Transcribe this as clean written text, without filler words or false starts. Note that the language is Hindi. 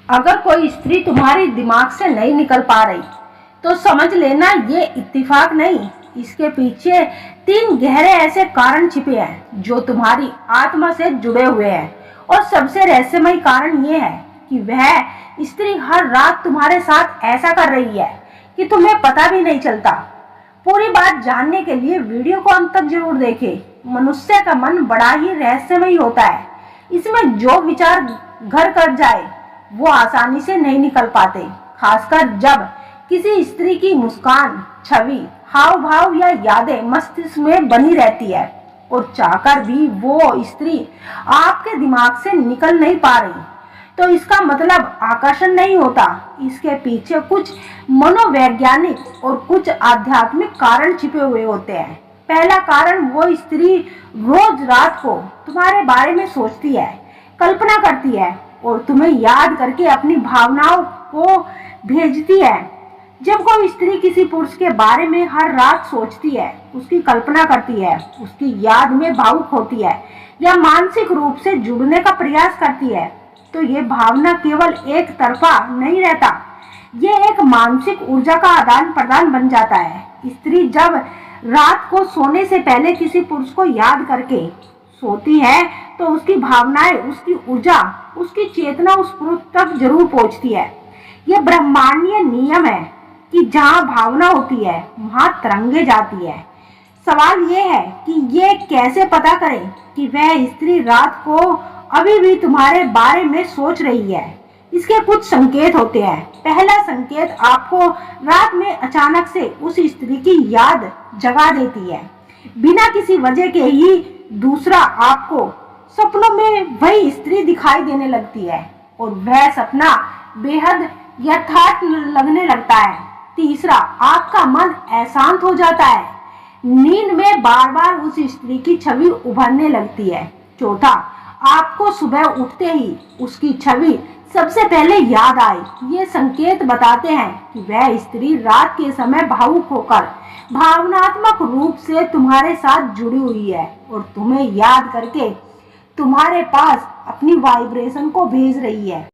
अगर कोई स्त्री तुम्हारी दिमाग से नहीं निकल पा रही तो समझ लेना ये इत्तेफाक नहीं, इसके पीछे 3 गहरे ऐसे कारण छिपे हैं जो तुम्हारी आत्मा से जुड़े हुए हैं। और सबसे रहस्यमय कारण ये है कि वह स्त्री हर रात तुम्हारे साथ ऐसा कर रही है कि तुम्हें पता भी नहीं चलता। पूरी बात जानने के लिए वीडियो को अंत तक जरूर देखें। मनुष्य का मन बड़ा ही रहस्यमय होता है, इसमें जो विचार घर कर जाए वो आसानी से नहीं निकल पाते, खासकर जब किसी स्त्री की मुस्कान, छवि, हाव भाव या यादें मस्तिष्क में बनी रहती है और चाहकर भी वो स्त्री आपके दिमाग से निकल नहीं पा रही, तो इसका मतलब आकर्षण नहीं होता। इसके पीछे कुछ मनोवैज्ञानिक और कुछ आध्यात्मिक कारण छिपे हुए होते हैं। पहला कारण, वो स्त्री रोज रात को तुम्हारे बारे में सोचती है, कल्पना करती है और तुम्हें याद करके अपनी भावनाओं को भेजती है। जब कोई स्त्री किसी पुरुष के बारे में हर रात सोचती है, उसकी कल्पना करती है, उसकी याद में भावुक होती है या मानसिक रूप से जुड़ने का प्रयास करती है, तो ये भावना केवल एक तरफा नहीं रहता, ये एक मानसिक ऊर्जा का आदान प्रदान बन जाता है। स्त्री जब रात को सोने से पहले किसी पुरुष को याद करके सोती है तो उसकी भावनाएं, उसकी ऊर्जा, उसकी चेतना उस पुरुष तक जरूर पहुंचती है। यह ब्रह्मांडीय नियम है कि जहां भावना होती है वहां तरंगे जाती है। सवाल यह है कि ये कैसे पता करें कि वह स्त्री रात को अभी भी तुम्हारे बारे में सोच रही है। इसके कुछ संकेत होते हैं। पहला संकेत, आपको रात में अचानक से उस स्त्री की याद जगा देती है बिना किसी वजह के ही। दूसरा, आपको सपनों में वही स्त्री दिखाई देने लगती है और वह सपना बेहद यथार्थ लगने लगता है। तीसरा, आपका मन अशांत हो जाता है, नींद में बार बार उस स्त्री की छवि उभरने लगती है। चौथा, आपको सुबह उठते ही उसकी छवि सबसे पहले याद आए। ये संकेत बताते हैं कि वह स्त्री रात के समय भावुक होकर भावनात्मक रूप से तुम्हारे साथ जुड़ी हुई है और तुम्हें याद करके तुम्हारे पास अपनी वाइब्रेशन को भेज रही है।